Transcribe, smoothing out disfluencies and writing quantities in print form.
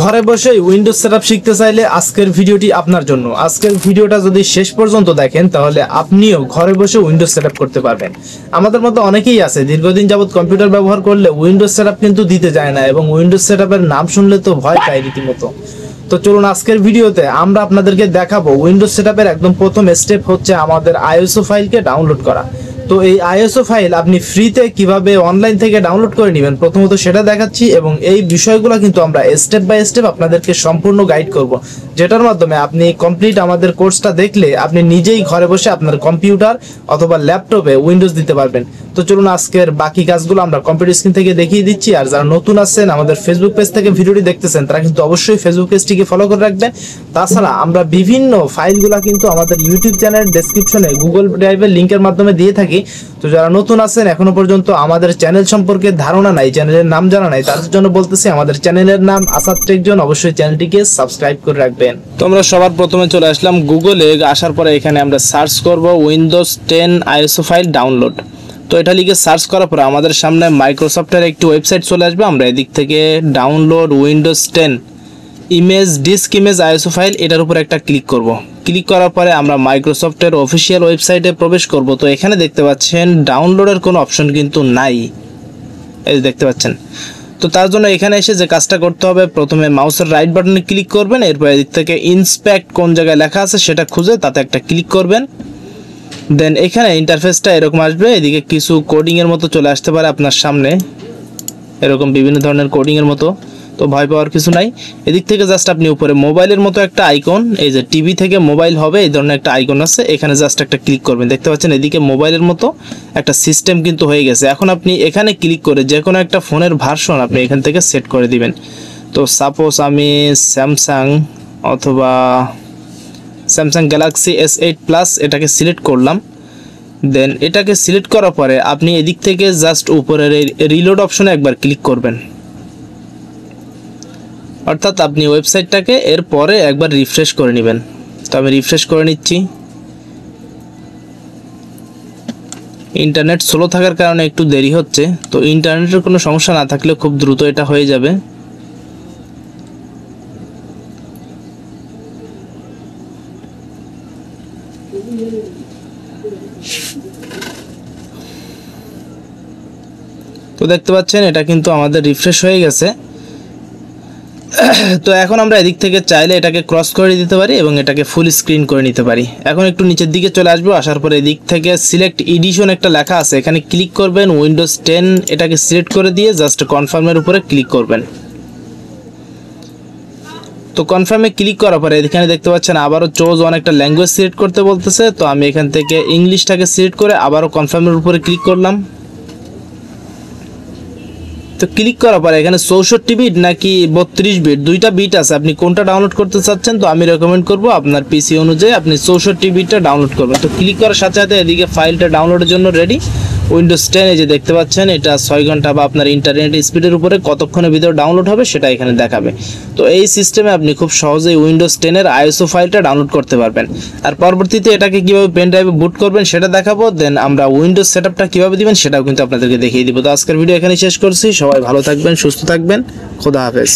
ঘরে বসে Windows setup শিখতে চাইলে আজকের ভিডিওটি আপনার জন্য। আজকের ভিডিওটা যদি শেষ পর্যন্ত দেখেন তাহলে আপনিও ঘরে বসে উইন্ডোজ সেটআপ করতে পারবেন। আমাদের মতো অনেকেই আছে দীর্ঘদিন যাবত কম্পিউটার ব্যবহার করলে উইন্ডোজ সেটআপ কিন্তু দিতে যায় না এবং উইন্ডোজ সেটআপের নাম শুনলে তো ভয় পায় রীতিমতো। তো চলুন আজকের ভিডিওতে আমরা আপনাদেরকে দেখাবো উইন্ডোজ সেটআপের একদম প্রথম স্টেপ হচ্ছে আমাদের আইএসও ফাইলকে ডাউনলোড করা। তো এই আইএসও ফাইল আপনি ফ্রিতে কিভাবে অনলাইন থেকে ডাউনলোড করে নেবেন প্রথমত সেটা দেখাচ্ছি এবং এই বিষয়গুলো কিন্তু আমরা স্টেপ বাই স্টেপ আপনাদেরকে সম্পূর্ণ গাইড করব, যেটার মাধ্যমে আপনি কমপ্লিট আমাদের কোর্সটা দেখলে আপনি নিজেই ঘরে বসে আপনার কম্পিউটার অথবা ল্যাপটপে উইন্ডোজ দিতে পারবেন। তো চলুন আজকের বাকি কাজগুলো আমরা কম্পিউটার স্ক্রিন থেকে দেখিয়ে দিচ্ছি। আর যারা নতুন আছেন আমাদের ফেসবুক পেজ থেকে ভিডিওটি দেখতেছেন তারা কিন্তু অবশ্যই ফেসবুক পেজটিকে ফলো করে রাখবেন। তাছাড়া আমরা বিভিন্ন ফাইলগুলো কিন্তু আমাদের ইউটিউব চ্যানেলের ডেসক্রিপশনে গুগল ড্রাইভের লিঙ্কের মাধ্যমে দিয়ে থাকি। তো যারা নতুন আছেন এখনো পর্যন্ত আমাদের চ্যানেল সম্পর্কে ধারণা নাই, চ্যানেলের নাম জানা নাই, তাদের জন্য বলতেছি আমাদের চ্যানেলের নাম আসাদ টেক জোন, অবশ্যই চ্যানেলটিকে সাবস্ক্রাইব করে রাখবেন। তো আমরা সবার প্রথমে চলে আসলাম গুগলে, আসার পরে এখানে আমরা সার্চ করব উইন্ডোজ 10 আইএসও ফাইল ডাউনলোড। তো এটা লিখে সার্চ করার পরে আমাদের সামনে মাইক্রোসফটের একটি ওয়েবসাইট চলে আসবে। আমরা এদিক থেকে download Windows 10 image disk image ISO file এটার উপর একটা ক্লিক করব। ক্লিক করার পরে আমরা মাইক্রোসফটের অফিসিয়াল ওয়েবসাইটে প্রবেশ করব। তো এখানে দেখতে পাচ্ছেন ডাউনলোডের কোনো অপশন কিন্তু নাই, এই দেখতে পাচ্ছেন। তো তার জন্য এখানে এসে যে কাজটা করতে হবে, প্রথমে মাউসের রাইট বাটনে ক্লিক করবেন, এরপর এদিক থেকে ইন্সপেক্ট কোন জায়গায় লেখা আছে সেটা খুঁজে তাতে একটা ক্লিক করবেন। দেন এখানে ইন্টারফেসটা এরকম আসবে, এদিকে কিছু কোডিংয়ের মতো চলে আসতে পারে আপনার সামনে, এরকম বিভিন্ন ধরনের কোডিংয়ের মতো। তো ভয় পাওয়ার কিছু নাই। এদিক থেকে জাস্ট আপনি উপরে মোবাইলের মতো একটা আইকন, এই যে টিভি থেকে মোবাইল হবে এই ধরনের একটা আইকন আছে, এখানে জাস্ট একটা ক্লিক করবেন। দেখতে পাচ্ছেন এদিকে মোবাইলের মতো একটা সিস্টেম কিন্তু হয়ে গেছে। এখন আপনি এখানে ক্লিক করে যে কোনো একটা ফোনের ভার্সন আপনি এখান থেকে সেট করে দিবেন। তো সাপোজ আমি স্যামসাং অথবা স্যামসাং গ্যালাক্সি S8 প্লাস এটাকে সিলেক্ট করলাম। দেন এটাকে সিলেক্ট করার পরে আপনি এদিক থেকে জাস্ট উপরের রিলোড অপশনে একবার ক্লিক করবেন, অর্থাৎ আপনি ওয়েবসাইটটাকে এরপরে একবার রিফ্রেশ করে নেবেন। তো আমি রিফ্রেশ করে নিচ্ছি। ইন্টারনেট স্লো থাকার কারণে একটু দেরি হচ্ছে, তো ইন্টারনেটের কোনো সমস্যা না থাকলে খুব দ্রুত এটা হয়ে যাবে। তো দেখতে পাচ্ছেন এটা কিন্তু আমাদের রিফ্রেশ হয়ে গেছে। তো এখন আমরা এদিক থেকে চাইলে এটাকে ক্রস করে দিতে পারি এবং এটাকে ফুল স্ক্রিন করে নিতে পারি। এখন একটু নিচের দিকে চলে আসবো, আসার পরে এদিক থেকে সিলেক্ট এডিশন একটা লেখা আছে, এখানে ক্লিক করবেন। উইন্ডোজ 10 এটাকে সিলেক্ট করে দিয়ে জাস্ট কনফার্মের উপরে ক্লিক করবেন। তো কনফার্মে ক্লিক করার পরে এখানে দেখতে পাচ্ছেন আবারও চুজ অনেকটা ল্যাঙ্গুয়েজ সিলেক্ট করতে বলতেছে। তো আমি এখান থেকে ইংলিশটাকে সিলেক্ট করে আবারও কনফার্মের উপরে ক্লিক করলাম। তো ক্লিক করার পরে এখানে 64 বিট নাকি 32 বিট দুইটা বিট আছে, আপনি কোনটা ডাউনলোড করতে চাচ্ছেন। তো আমি রেকমেন্ড করব আপনার পিসি অনুযায়ী আপনি 64 বিটটা ডাউনলোড করবেন। তো ক্লিক করার সাথে সাথে এদিকে ফাইলটা ডাউনলোডের জন্য রেডি। উইন্ডোজ 10 এই যে দেখতে পাচ্ছেন এটা 6 ঘন্টা বা আপনার ইন্টারনেট স্পিডের উপরে কতক্ষণের ভিতরে ডাউনলোড হবে সেটা এখানে দেখাবে। তো এই সিস্টেমে আপনি খুব সহজেই উইন্ডোজ 10 এর আইএসও ফাইলটা ডাউনলোড করতে পারবেন। আর পরবর্তীতে এটাকে কিভাবে পেন ড্রাইভে বুট করবেন সেটা দেখাবো। দেন আমরা উইন্ডোজ সেটআপটা কিভাবে দিবেন সেটাও কিন্তু আপনাদেরকে দেখিয়ে দিব। তো আজকের ভিডিও এখানে শেষ করছি। সবাই ভালো থাকবেন, সুস্থ থাকবেন, খোদা হাফেজ।